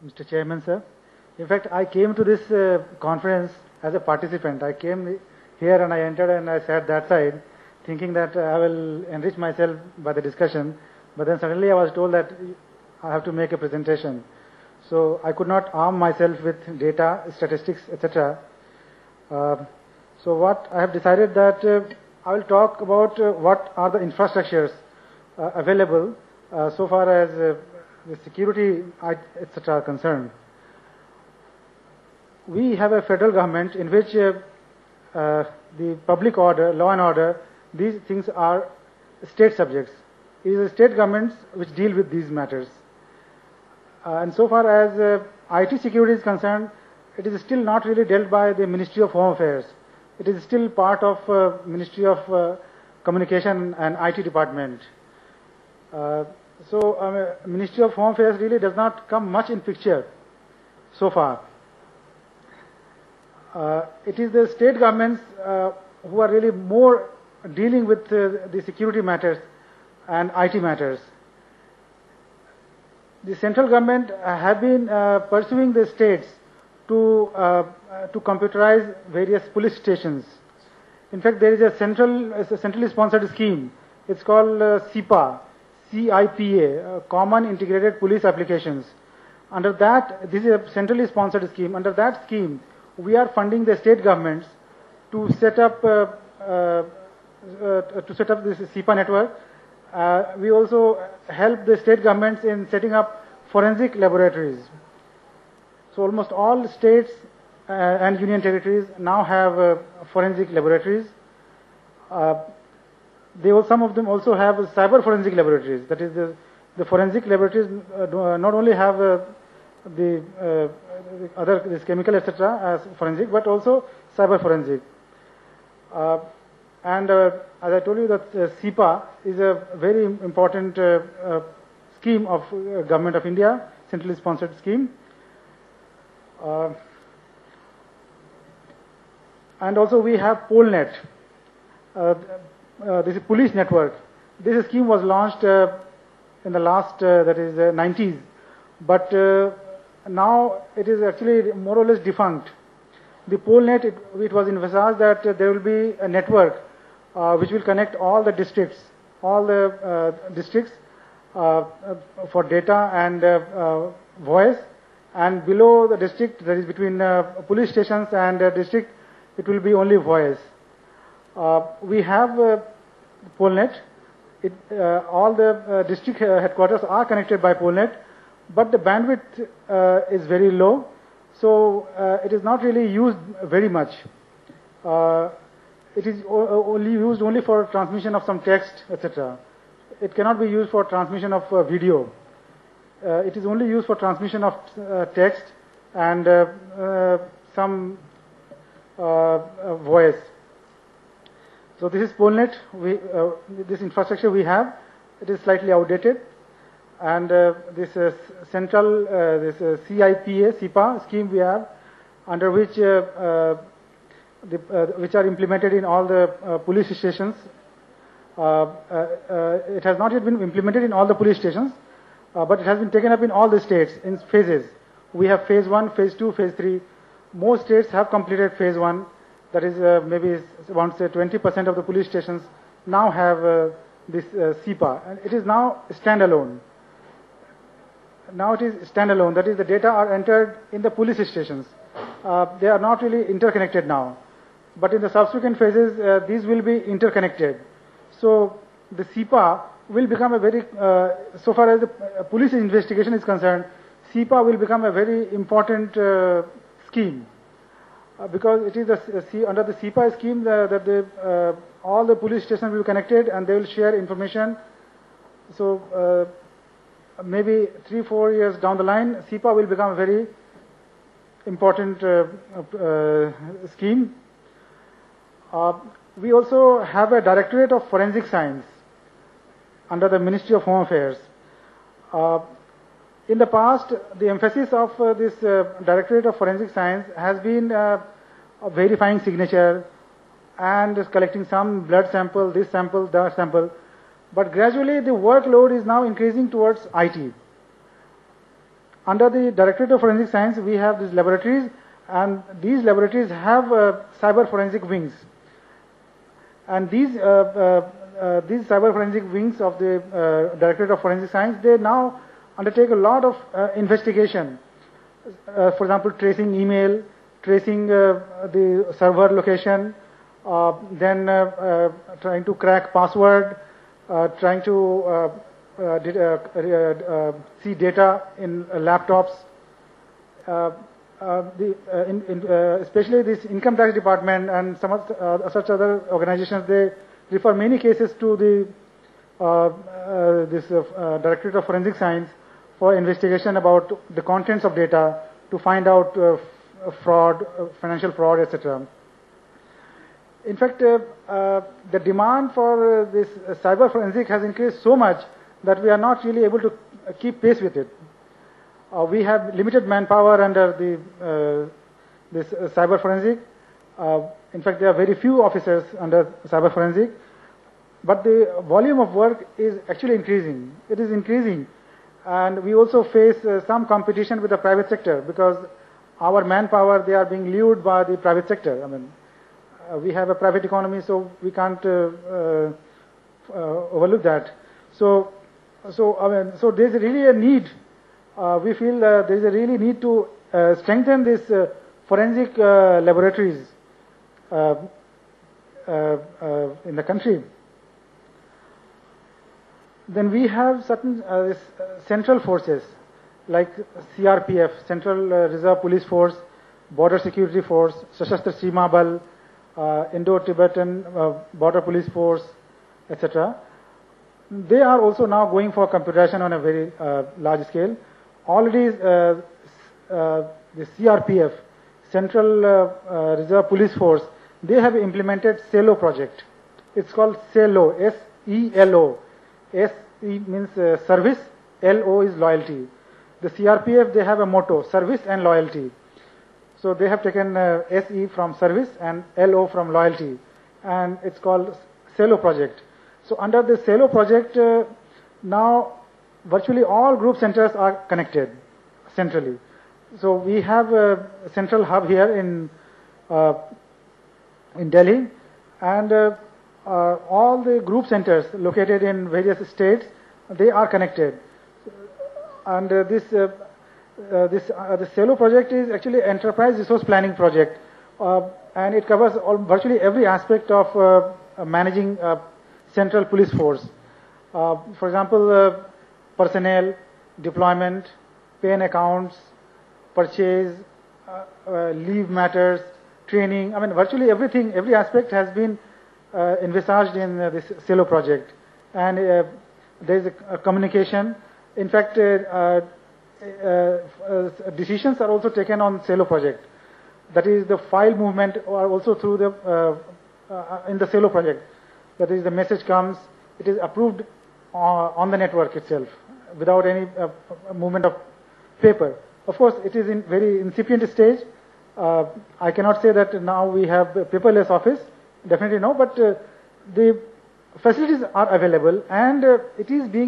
Mr. Chairman, sir. In fact, I came to this conference as a participant. I came here and I entered and I sat that side, thinking that I will enrich myself by the discussion. But then suddenly I was told that I have to make a presentation. So I could not arm myself with data, statistics, etc. So what I have decided that I will talk about what are the infrastructures available so far as the security, etc. are concerned. We have a federal government in which the public order, law and order, these things are state subjects. It is the state governments which deal with these matters. And so far as IT security is concerned, it is still not really dealt by the Ministry of Home Affairs. It is still part of Ministry of Communication and IT department. So Ministry of Home Affairs really does not come much in picture so far. It is the state governments who are really more dealing with the security matters and IT matters. The central government have been pursuing the states to computerize various police stations. In fact, there is a centrally sponsored scheme. It's called CIPA, CIPA, Common Integrated Police Applications. Under that, this is a centrally sponsored scheme. Under that scheme, we are funding the state governments to set up this CIPA network. We also help the state governments in setting up forensic laboratories. So almost all states and union territories now have forensic laboratories. Some of them also have cyber forensic laboratories. That is, the forensic laboratories not only have this chemical, etc., as forensic, but also cyber forensic. And as I told you, that CIPA is a very important scheme of Government of India, centrally sponsored scheme. And also we have Polnet. This is police network. This scheme was launched in the last, that is 90s, but now it is actually more or less defunct. The Polnet, it was envisaged that there will be a network which will connect all the districts, for data and voice, and below the district, that is between police stations and district, it will be only voice. We have Polnet. All the district headquarters are connected by Polnet, but the bandwidth is very low, so it is not really used very much. It is only used for transmission of some text, etc. It cannot be used for transmission of video. It is only used for transmission of text and some voice. So this is Polnet. This infrastructure we have, it is slightly outdated, and this central CIPA scheme we have, under which which are implemented in all the police stations. It has not yet been implemented in all the police stations, but it has been taken up in all the states in phases. We have phase 1, phase 2, phase 3. Most states have completed phase 1. That is maybe around 20% of the police stations now have this CIPA, and it is now standalone. Now it is standalone. That is, the data are entered in the police stations. They are not really interconnected now, but in the subsequent phases, these will be interconnected. So the CIPA will become a very, so far as the police investigation is concerned, CIPA will become a very important scheme. Because it is under the CIPA scheme that all the police stations will be connected and they will share information. So maybe 3-4 years down the line, CIPA will become a very important scheme. We also have a Directorate of Forensic Science under the Ministry of Home Affairs. In the past, the emphasis of this Directorate of Forensic Science has been verifying signature and collecting some blood sample, this sample, that sample. But gradually the workload is now increasing towards IT. under the Directorate of Forensic Science, we have these laboratories, and these laboratories have cyber forensic wings. And these cyber forensic wings of the Directorate of Forensic Science, they now undertake a lot of investigation. For example, tracing email, tracing the server location, then trying to crack password, trying to see data in laptops. Especially this income tax department and some of such other organizations, they refer many cases to the Directorate of Forensic Science for investigation about the contents of data to find out fraud, financial fraud, etc. In fact, the demand for this cyber forensic has increased so much that we are not really able to keep pace with it. We have limited manpower under this cyber forensic. In fact, there are very few officers under cyber forensic, but the volume of work is actually increasing. It is increasing, and we also face some competition with the private sector because our manpower, they are being lured by the private sector. I mean, we have a private economy, so we can't overlook that. So there's really a need. We feel there's a really need to strengthen this forensic laboratories in the country. Then we have certain central forces like CRPF, Central Reserve Police Force, Border Security Force, Sashastra Seema Bal, Indo-Tibetan Border Police Force, etc. They are also now going for computerization on a very large scale. Already the CRPF, Central Reserve Police Force, they have implemented SELO project. It's called SELO, S-E-L-O. S-E means service, L-O is loyalty. The CRPF, they have a motto, service and loyalty. So they have taken S-E from service and L-O from loyalty. And it's called SELO project. So under the SELO project, now virtually all group centers are connected centrally. So we have a central hub here in Delhi, and all the group centers located in various states, they are connected. And the SELO project is actually enterprise resource planning project, and it covers virtually every aspect of managing central police force. For example, personnel, deployment, pay and accounts, purchase, leave matters, training. I mean, virtually everything, every aspect has been envisaged in this SELO project. And there is a communication. In fact, decisions are also taken on SELO project. That is, the file movement are also through the in the SELO project. That is, the message comes, it is approved on the network itself without any movement of paper. Of course, it is in very incipient stage. I cannot say that now we have a paperless office. Definitely no, but the facilities are available, and it is being